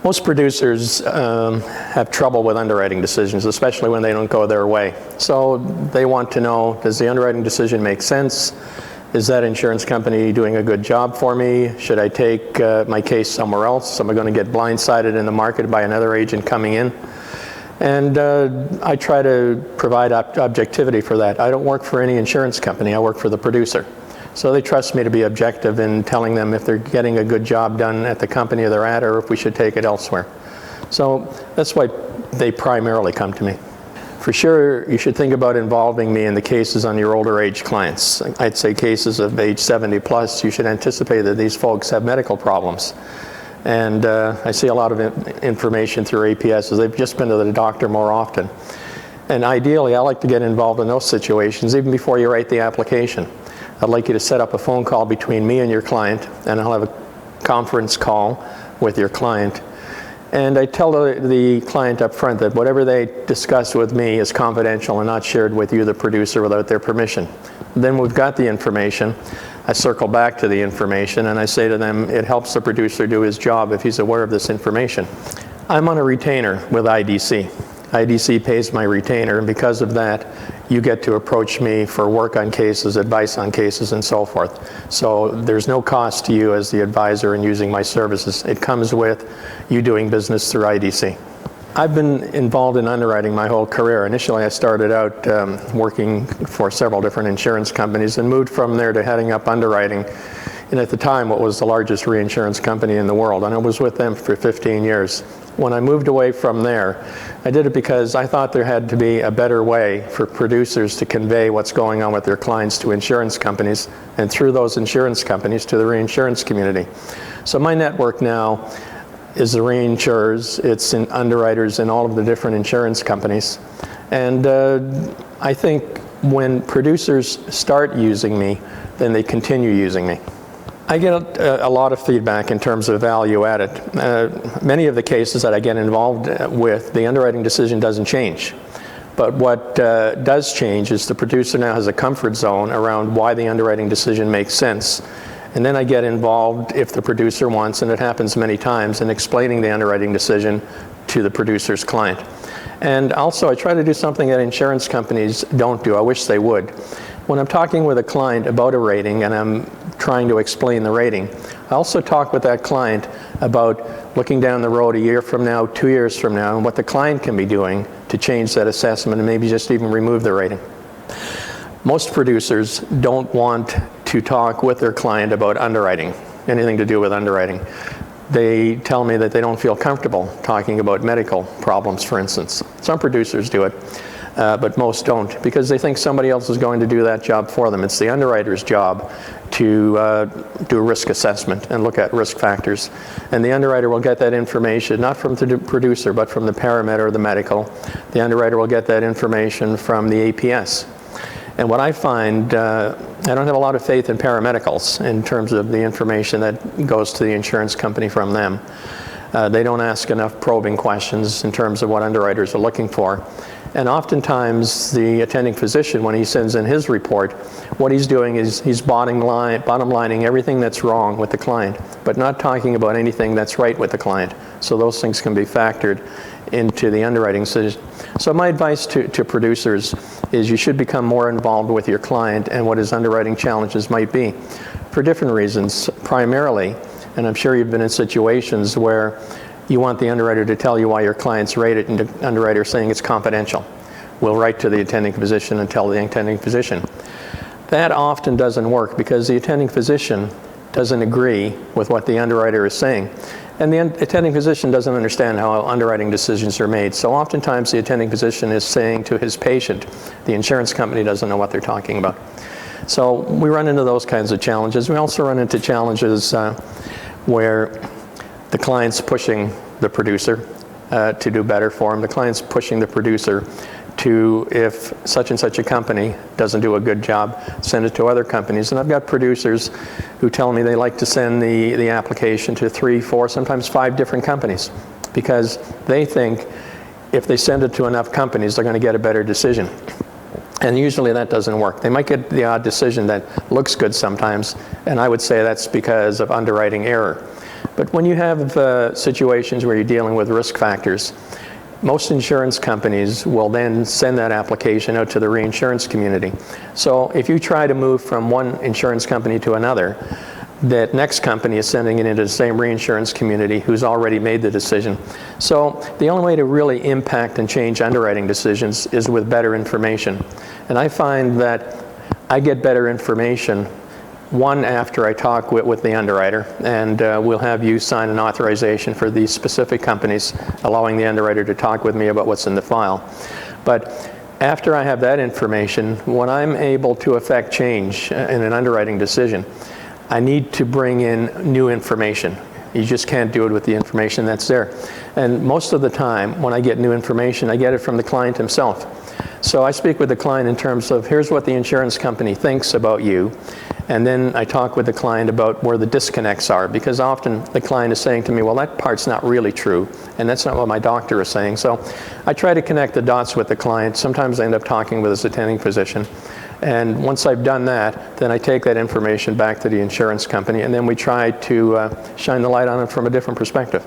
Most producers have trouble with underwriting decisions, especially when they don't go their way. So they want to know, does the underwriting decision make sense? Is that insurance company doing a good job for me? Should I take my case somewhere else? Am I going to get blindsided in the market by another agent coming in? And I try to provide objectivity for that. I don't work for any insurance company, I work for the producer. So they trust me to be objective in telling them if they're getting a good job done at the company they're at or if we should take it elsewhere. So that's why they primarily come to me. For sure, you should think about involving me in the cases on your older age clients. I'd say cases of age 70 plus, you should anticipate that these folks have medical problems. And I see a lot of information through APS as they've just been to the doctor more often. And ideally, I like to get involved in those situations even before you write the application. I'd like you to set up a phone call between me and your client, and I'll have a conference call with your client. And I tell the client up front that whatever they discuss with me is confidential and not shared with you, the producer, without their permission. Then we've got the information. I circle back to the information and I say to them, it helps the producer do his job if he's aware of this information. I'm on a retainer with IDC. IDC pays my retainer, and because of that, you get to approach me for work on cases, advice on cases, and so forth. So there's no cost to you as the advisor in using my services. It comes with you doing business through IDC. I've been involved in underwriting my whole career. Initially, I started out working for several different insurance companies and moved from there to heading up underwriting. And at the time, what was the largest reinsurance company in the world, and I was with them for 15 years. When I moved away from there, I did it because I thought there had to be a better way for producers to convey what's going on with their clients to insurance companies, and through those insurance companies to the reinsurance community. So my network now is the reinsurers, it's in underwriters in all of the different insurance companies. And I think when producers start using me, then they continue using me. I get a lot of feedback in terms of value added. Many of the cases that I get involved with, the underwriting decision doesn't change. But what does change is the producer now has a comfort zone around why the underwriting decision makes sense. And then I get involved, if the producer wants, and it happens many times, in explaining the underwriting decision to the producer's client. And also I try to do something that insurance companies don't do. I wish they would. When I'm talking with a client about a rating and I'm trying to explain the rating, I also talk with that client about looking down the road a year from now, 2 years from now, and what the client can be doing to change that assessment and maybe just even remove the rating. Most producers don't want to talk with their client about underwriting, anything to do with underwriting. They tell me that they don't feel comfortable talking about medical problems, for instance. Some producers do it, but most don't, because they think somebody else is going to do that job for them. It's the underwriter's job to do a risk assessment and look at risk factors. And the underwriter will get that information, not from the producer, but from the paramed or the medical. The underwriter will get that information from the APS. And what I find, I don't have a lot of faith in paramedicals in terms of the information that goes to the insurance company from them. They don't ask enough probing questions in terms of what underwriters are looking for. And oftentimes the attending physician, when he sends in his report, what he's doing is he's bottom lining everything that's wrong with the client, but not talking about anything that's right with the client. So those things can be factored into the underwriting decision. So my advice to producers is you should become more involved with your client and what his underwriting challenges might be for different reasons. Primarily, and I'm sure you've been in situations where you want the underwriter to tell you why your client's rated, and the underwriter saying it's confidential. We'll write to the attending physician and tell the attending physician. That often doesn't work because the attending physician doesn't agree with what the underwriter is saying. And the attending physician doesn't understand how underwriting decisions are made. So oftentimes the attending physician is saying to his patient, the insurance company doesn't know what they're talking about. So we run into those kinds of challenges. We also run into challenges where the client's pushing the producer to do better for him. The client's pushing the producer to, if such and such a company doesn't do a good job, send it to other companies. And I've got producers who tell me they like to send the application to 3, 4, sometimes 5 different companies because they think if they send it to enough companies, they're going to get a better decision. And usually that doesn't work. They might get the odd decision that looks good sometimes, and I would say that's because of underwriting error. But when you have situations where you're dealing with risk factors, most insurance companies will then send that application out to the reinsurance community. So if you try to move from one insurance company to another, that next company is sending it into the same reinsurance community who's already made the decision. So the only way to really impact and change underwriting decisions is with better information. And I find that I get better information, one, after I talk with the underwriter, and we'll have you sign an authorization for these specific companies, allowing the underwriter to talk with me about what's in the file. But after I have that information, when I'm able to affect change in an underwriting decision, I need to bring in new information. You just can't do it with the information that's there. And most of the time, when I get new information, I get it from the client himself. So I speak with the client in terms of, here's what the insurance company thinks about you, and then I talk with the client about where the disconnects are, because often the client is saying to me, well, that part's not really true, and that's not what my doctor is saying. So I try to connect the dots with the client. Sometimes I end up talking with his attending physician. And once I've done that, then I take that information back to the insurance company, and then we try to shine the light on it from a different perspective.